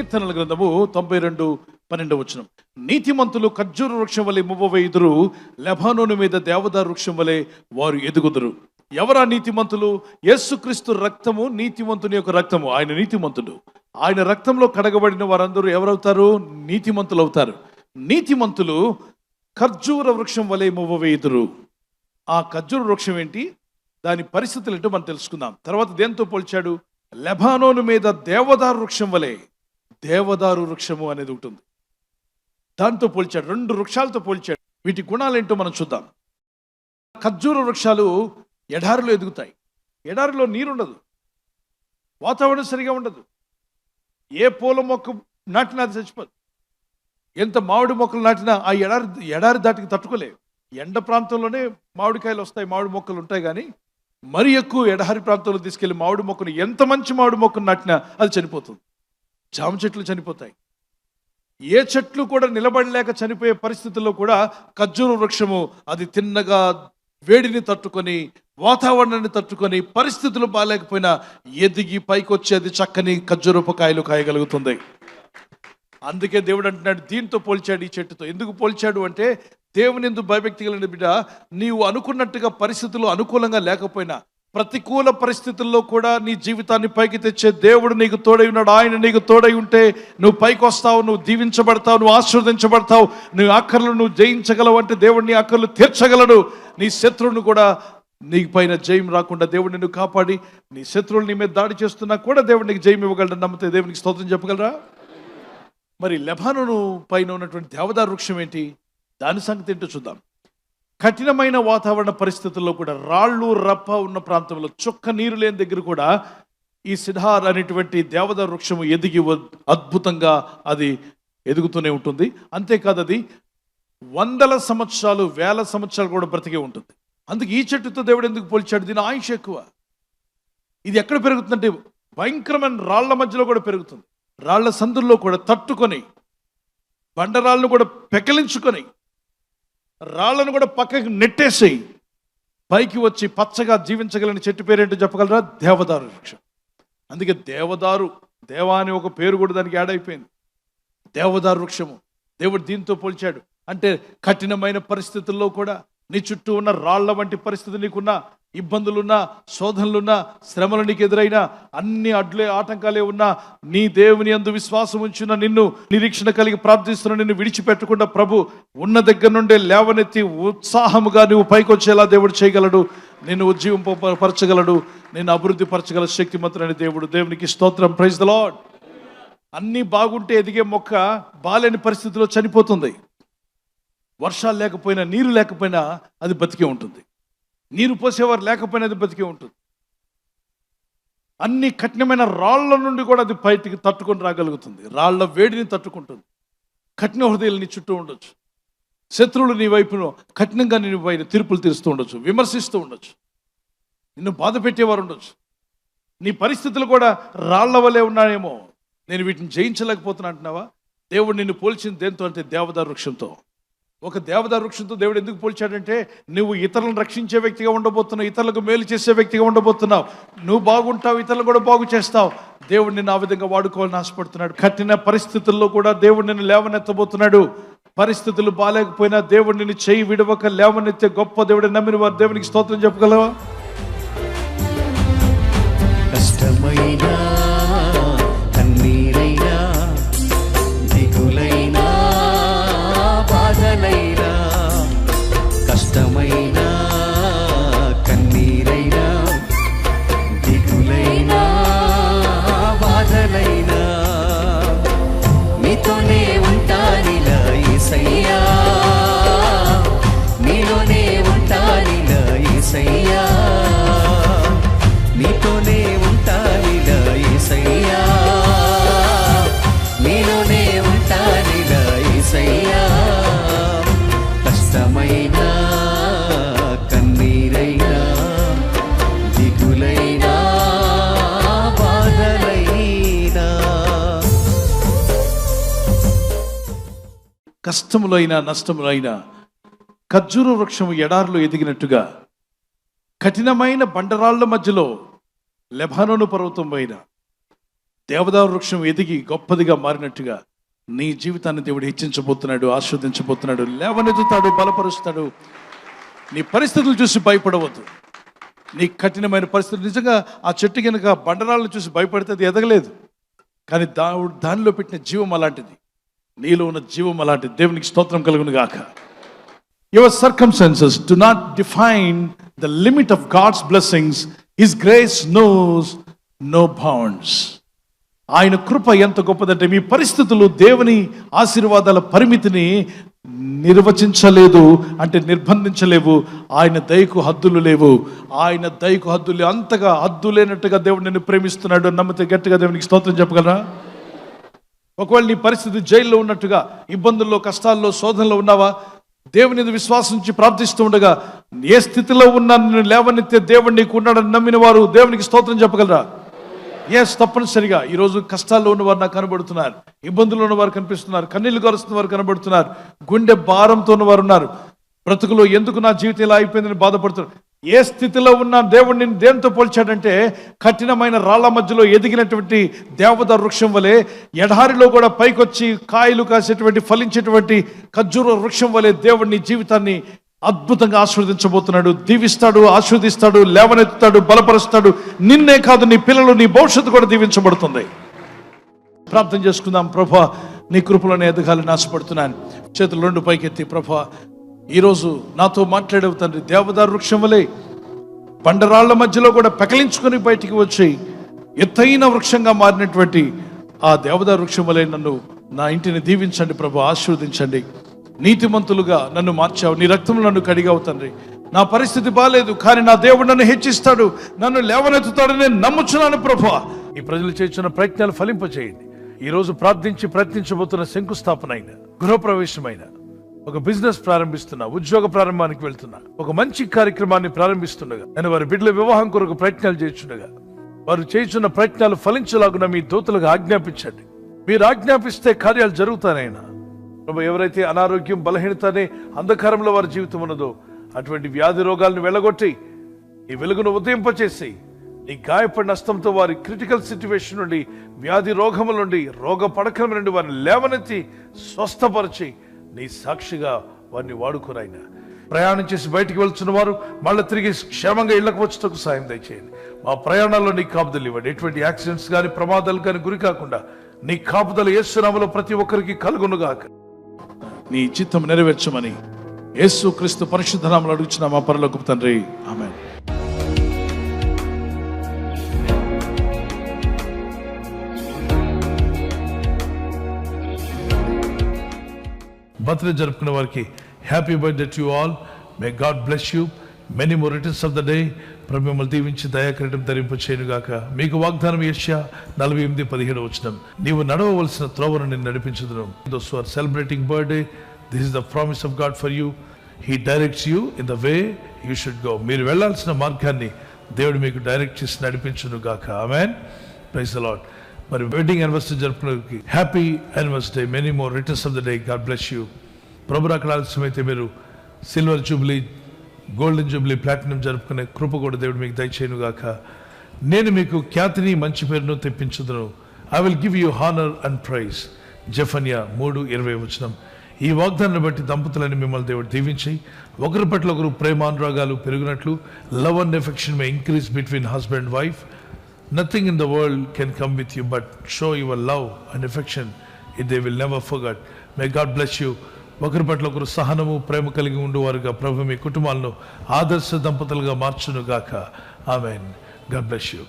కీర్తనల గ్రంథము 92:12. నీతిమంతులు ఖర్జూర వృక్షం వలె మువ్వవేయుదురు, లెబానోను మీద దేవదారు వృక్షం వలె వారు ఎదుగుదురు. ఎవరా నీతిమంతులు? యేసుక్రీస్తు రక్తము నీతిమంతుని యొక్క రక్తము. ఆయన నీతిమంతుడు. ఆయన రక్తంలో కడగబడిన వారందరూ ఎవరవుతారు? నీతిమంతులు అవుతారు. నీతిమంతులు ఖర్జూర వృక్షం వలె మువ్వవేయుదురు. ఆ ఖర్జూర వృక్షం ఏంటి, దాని పరిస్థితులు ఏంటో మనం తెలుసుకుందాం. తర్వాత దేంతో పోల్చాడు? లెబానోను మీద దేవదారు వృక్షం వలె. దేవదారు వృక్షము అనేది ఉంటుంది, దాంతో పోల్చాడు. 2 వృక్షాలతో పోల్చాడు. వీటి గుణాలేంటో మనం చూద్దాం. ఖర్జూర వృక్షాలు ఎడారిలో ఎదుగుతాయి. ఎడారిలో నీరుండదు, వాతావరణం సరిగా ఉండదు. ఏ పూల మొక్క నాటినా అది చచ్చిపోదు. ఎంత మామిడి మొక్కలు నాటినా ఆ ఎడారి దాటికి తట్టుకోలేవు. ఎండ ప్రాంతంలోనే మామిడికాయలు వస్తాయి, మామిడి మొక్కలు ఉంటాయి. కానీ మరి ఎక్కువ ఎడారి ప్రాంతంలో తీసుకెళ్లి మామిడి మొక్కను, ఎంత మంచి మామిడి మొక్కను నాటినా అది చనిపోతుంది. జామ చెట్లు చనిపోతాయి. ఏ చెట్లు కూడా నిలబడలేక చనిపోయే పరిస్థితుల్లో కూడా ఖర్జూర వృక్షము అది తిన్నగా వేడిని తట్టుకొని, వాతావరణాన్ని తట్టుకొని, పరిస్థితులు బాగాలేకపోయినా ఎదిగి పైకి వచ్చి అది చక్కని ఖర్జూరపు కాయలు కాయగలుగుతుంది. అందుకే దేవుడు అంటున్నాడు, దీంతో పోల్చాడు ఈ చెట్టుతో. ఎందుకు పోల్చాడు అంటే, దేవుని యందు భయభక్తి కలిగిన బిడ్డ, నీవు అనుకున్నట్టుగా పరిస్థితులు అనుకూలంగా లేకపోయినా, ప్రతికూల పరిస్థితుల్లో కూడా నీ జీవితాన్ని పైకి తెచ్చే దేవుడు నీకు తోడై ఉన్నాడు. ఆయన నీకు తోడై ఉంటే నువ్వు పైకి వస్తావు, నువ్వు దీవించబడతావు, నువ్వు ఆశీర్వదించబడతావు. నీ ఆఖర్లు నువ్వు జయించగలవు అంటే దేవుడు నీ ఆఖర్లు తీర్చగలడు. నీ శత్రువును కూడా నీ పైన జయం రాకుండా దేవుడు నిన్ను కాపాడి, నీ శత్రువులు నీ మీద దాడి చేస్తున్నా కూడా దేవుడు నీకు జయం ఇవ్వగలడు. నమ్మితే దేవునికి స్తోత్రం చెప్పగలరా? మరి లెబానోను పైన ఉన్నటువంటి దేవదారు వృక్షం ఏంటి, దాని సంగతి ఏంటో చూద్దాం. కఠినమైన వాతావరణ పరిస్థితుల్లో కూడా, రాళ్ళు రప్ప ఉన్న ప్రాంతంలో, చుక్క నీరు లేని దగ్గర కూడా ఈ సిద్ధార్ అనేటువంటి దేవదారు వృక్షము ఎదిగి అద్భుతంగా అది ఎదుగుతూనే ఉంటుంది. అంతేకాదు, అది 100 సంవత్సరాలు 1000 సంవత్సరాలు కూడా బ్రతికే ఉంటుంది. అందుకే ఈ చెట్టుతో దేవుడు ఎందుకు పోల్చాడు? దీని ఆయుష్ ఎక్కువ. ఇది ఎక్కడ పెరుగుతుందంటే భయంకరమైన రాళ్ల మధ్యలో కూడా పెరుగుతుంది. రాళ్ల సందుల్లో కూడా తట్టుకొని, బండరాళ్ళను కూడా పెకలించుకొని, రాళ్లను కూడా పక్కకి నెట్టేసి పైకి వచ్చి పచ్చగా జీవించగలని చెట్టు పేరేంటో చెప్పగలరా? దేవదారు వృక్షం. అందుకే దేవదారు, దేవా అని ఒక పేరు కూడా దానికి యాడ్ అయిపోయింది. దేవదారు వృక్షము దేవుడు దీంతో పోల్చాడు. అంటే కఠినమైన పరిస్థితుల్లో కూడా, నీ చుట్టూ ఉన్న రాళ్ల వంటి పరిస్థితి నీకున్నా, ఇబ్బందులున్నా, శోధనలున్నా, శ్రమలు నీకు ఎదురైనా, అన్ని అడ్లే ఆటంకాలే ఉన్నా, నీ దేవుని యందు విశ్వాసం ఉంచిన నిన్ను, నిరీక్షణ కలిగి ప్రార్థిస్తున్న నిన్ను విడిచిపెట్టకుండా ప్రభు ఉన్న దగ్గర నుండే లేవనెత్తి ఉత్సాహముగా నువ్వు పైకి వచ్చేలా దేవుడు చేయగలడు. నిన్ను ఉజ్జీవింపరచగలడు, నిన్ను అభివృద్ధి పరచగల శక్తిమంతుడైన దేవుడు. దేవునికి స్తోత్రం. Praise the Lord. అన్నీ బాగుంటే ఎదిగే మొక్క బాలేని పరిస్థితిలో చనిపోతుంది. వర్షాలు లేకపోయినా, నీరు లేకపోయినా అది బతికే ఉంటుంది. నీరు పోసేవారు లేకపోయినా అది బతికే ఉంటుంది. అన్ని కఠినమైన రాళ్ల నుండి కూడా అది బయటికి తట్టుకొని రాగలుగుతుంది. రాళ్ల వేడిని తట్టుకుంటుంది. కఠిన హృదయాలు నీ చుట్టూ ఉండొచ్చు. శత్రువులు నీ వైపును కఠినంగా నీ పైన తీర్పులు తీరుస్తూ ఉండొచ్చు, విమర్శిస్తూ ఉండొచ్చు, నిన్ను బాధ పెట్టేవారు ఉండొచ్చు. నీ పరిస్థితులు కూడా రాళ్ల వలె ఉన్నాయేమో, నేను వీటిని జయించలేకపోతున్నా అంటున్నావా? దేవుడు నిన్ను పోల్చింది దేంతో అంటే దేవదారు వృక్షంతో. ఒక దేవదారు వృక్షంతో దేవుడు ఎందుకు పోల్చాడంటే, నువ్వు ఇతరులను రక్షించే వ్యక్తిగా ఉండబోతున్నావు, ఇతరులకు మేలు చేసే వ్యక్తిగా ఉండబోతున్నావు. నువ్వు బాగుంటావు, ఇతరులు కూడా బాగు చేస్తావు. దేవుడు నిన్ను ఆ విధంగా వాడుకోవాలని ఆశపడుతున్నాడు. కఠిన పరిస్థితుల్లో కూడా దేవుడు నిన్ను లేవనెత్తబోతున్నాడు. పరిస్థితులు బాగాలేకపోయినా దేవుడు నిన్ను చేయి విడవక లేవనెత్తే గొప్ప దేవుడు. నమ్మిన వారు దేవునికి స్తోత్రం చెప్పగలవా? కష్టమైనా, కన్నీరైనా, దిగులైనా, బాధలైనా, కష్టమైనా, కన్నీరైనా, దిగులైనా, బాధలైనా, నీతోనే ఉంటానిలా యేసయ్యా, నీలోనే ఉంటానిలా యేసయ్యా, నీతోనే ఉంటానిలా యేసయ్యా, నీలోనే ఉంటానిలా యేసయ్యా. కష్టమైనా, కన్నీరైనా, దిగులైనా, బాధలైనా. కష్టములైనా, నష్టములైనా ఖర్జూర వృక్షము ఎడారిలో ఎదిగినట్టుగా, కఠినమైన బండరాళ్ల మధ్యలో లెబానోను పర్వతం పైన దేవదారు వృక్షం ఎదిగి గొప్పదిగా మారినట్టుగా నీ జీవితాన్ని దేవుడు హెచ్చించబోతున్నాడు, ఆస్వాదించబోతున్నాడు, లేవనెత్తుతాడు, బలపరుస్తాడు. నీ పరిస్థితులు చూసి భయపడవద్దు. నీ కఠినమైన పరిస్థితులు, నిజంగా ఆ చెట్టు కనుక బండరాలను చూసి భయపడితే అది ఎదగలేదు. కానీ దానిలో పెట్టిన జీవం అలాంటిది, నీలో ఉన్న జీవం అలాంటిది. దేవునికి స్తోత్రం కలుగును గాక. Your circumstances do not define the limit of God's blessings. His grace knows no bounds. ఆయన కృప ఎంత గొప్పదంటే మీ పరిస్థితులు దేవుని ఆశీర్వాదాల పరిమితిని నిర్వచించలేదు, అంటే నిర్బంధించలేవు. ఆయన దయకు హద్దులు లేవు. ఆయన దయకు హద్దులు, అంతగా హద్దు లేనట్టుగా దేవుడు నిన్ను ప్రేమిస్తున్నాడు. నమ్మితే గట్టిగా దేవునికి స్తోత్రం చెప్పగలరా? ఒకవేళ నీ పరిస్థితి జైల్లో ఉన్నట్టుగా, ఇబ్బందుల్లో, కష్టాల్లో, శోధనలో ఉన్నావా? దేవుని మీద విశ్వాసం నుంచి ప్రార్థిస్తూ ఉండగా ఏ స్థితిలో ఉన్నా నిన్ను లేవనెత్తే దేవుడు నీకు ఉన్నాడని నమ్మిన వారు దేవునికి స్తోత్రం చెప్పగలరా? ఎస్, తప్పనిసరిగా ఈరోజు కష్టాల్లో ఉన్నవారు నాకు కనబడుతున్నారు, ఇబ్బందులు ఉన్నవారు కనిపిస్తున్నారు, కన్నీళ్లు కరుస్తున్న వారు కనబడుతున్నారు, గుండె భారంతో ఉన్నవారు ఉన్నారు. బ్రతుకులో ఎందుకు నా జీవితం ఇలా అయిపోయిందని బాధపడుతున్నారు. ఏ స్థితిలో ఉన్న దేవుడు నిన్ను దేనితో పోల్చాడంటే కఠినమైన రాళ్ల మధ్యలో ఎదిగినటువంటి దేవదారు వృక్షం వలె, ఎడారిలో కూడా పైకొచ్చి కాయలు కాసేటువంటి ఫలించేటువంటి ఖర్జూర వృక్షం వలె దేవుడు నీ జీవితాన్ని అద్భుతంగా ఆశీర్వదించబోతున్నాడు. దీవిస్తాడు, ఆశీర్వదిస్తాడు, లేవనెత్తుతాడు, బలపరుస్తాడు. నిన్నే కాదు, నీ పిల్లలు, నీ భవిష్యత్తు కూడా దీవించబడుతుంది. ప్రార్థన చేసుకుందాం. ప్రభా, నీ కృపలోనే ఎదగాలని ఆశపడుతున్నాను. చేతులు రెండు పైకెత్తి, ప్రభా ఈరోజు నాతో మాట్లాడేవు తండ్రి. దేవదారు వృక్షం వలె బండరాళ్ల మధ్యలో కూడా పెకలించుకొని బయటికి వచ్చి ఎత్తైన వృక్షంగా మారినటువంటి ఆ దేవదారు వృక్షం వలె నన్ను, నా ఇంటిని దీవించండి ప్రభు, ఆశీర్వదించండి. నీతిమంతులుగా నన్ను మార్చావు, నీ రక్తంలో నన్ను కడిగావు తండ్రి. నా పరిస్థితి బాలేదు, కానీ నా దేవుడు నన్ను హెచ్చిస్తాడు, నన్ను లేవనెత్తుతాడని నేను నమ్ముచున్నాను ప్రభు. ఈ ప్రజలు చేస్తున్న ప్రయత్నాలు ఫలింపచేయండి. ఈరోజు ప్రార్థించి ప్రయత్నించబోతున్న శంకుస్థాపన అయిన, గృహప్రవేశమైన, ఒక బిజినెస్ ప్రారంభిస్తున్నా, ఉద్యోగ ప్రారంభానికి వెళ్తున్నా, ఒక మంచి కార్యక్రమాన్ని ప్రారంభిస్తుండగా, నేను వారి బిడ్డల వివాహం కొరకు ప్రయత్నాలు చేస్తుండగా, వారు చేస్తున్న ప్రయత్నాలు ఫలించలాగున మీ దూతలకు ఆజ్ఞాపించండి. మీరు ఆజ్ఞాపిస్తే కార్యాలు జరుగుతానైనా ప్రభు. ఎవరైతే అనారోగ్యం, బలహీనత అనే అంధకారంలో వారి జీవితం ఉన్నదో అటువంటి వ్యాధి రోగాలను వెళ్ళగొట్టి ఈ వెలుగును ఉదయింపచేసి నీ గాయపడిన హస్తంతో వారి క్రిటికల్ సిచ్యువేషన్ నుండి, వ్యాధి రోగముల నుండి, రోగ పడకల నుండి వారిని లేవనెత్తి స్వస్థపరిచి నీ సాక్షిగా వారిని వాడుకోరాయినా. ప్రయాణం చేసి బయటికి వెళ్తున్న వారు మళ్ళీ తిరిగి క్షేమంగా ఇళ్లకు వచ్చేందుకు సాయం దయచేయండి. మా ప్రయాణాల్లో నీ కాపుదలు ఇవ్వండి. ఎటువంటి యాక్సిడెంట్స్ కానీ, ప్రమాదాలు కానీ గురి కాకుండా నీ కాపుదలు యేసు నామములో ప్రతి ఒక్కరికి కలుగునుగాక. నీ చిత్తం నెరవేర్చమని యేసు క్రీస్తు పరిశుద్ధ నామములో అడుగుచున్నాము మా పరలోకపు తండ్రి, ఆమేన్. బర్త్డే జరుపుకున్న వారికి happy birthday to you all. May God bless you. Many more returns of the day. ప్రభు మిమ్మల్ని దీవించి దయాకిరీటం ధరింప చేయనుగాక. మీకు వాగ్దానం యెషయా 48:17 నీవు నడవవలసిన త్రోవను నేను నడిపించుదును. Those who are celebrating birthday, this is the promise of God for you. He directs you in the way you should go. మీరు వెళ్ళాల్సిన మార్గాన్ని దేవుడు మీకు డైరెక్ట్ చేసి నడిపించునుగాక. ఆమేన్. Praise the Lord. మరి వెడ్డింగ్ యానివర్సరీ జరుపుకునే happy anniversary. Many more returns of the day. God bless you. ప్రభు రాకడ ఆలస్యమైతే మీరు silver jubilee, golden jubilee, platinum జరుపుకునే కృప కూడా దేవుడు మీకు దయచేయునుగాక. నేను మీకు ఖ్యాతిని, మంచి పేరును తెప్పించుదును. I will give you honour and praise. జెఫన్యా 3:20. ఈ వాగ్దానాన్ని బట్టి దంపతులని మిమ్మల్ని దేవుడు దీవించి ఒకరి పట్ల ఒకరు ప్రేమానురాగాలు పెరిగినట్లు, love and affection may increase between husband and wife. Nothing in the world can come with you but show your love and affection. They will never forget. May God bless you. ఒకరి పట్ల ఒకరు సహనము, ప్రేమ కలిగి ఉండేవారుగా ప్రభు మీ కుటుంబాలను ఆదర్శ దంపతులుగా మార్చునుగాక. ఆమేన్. God bless you.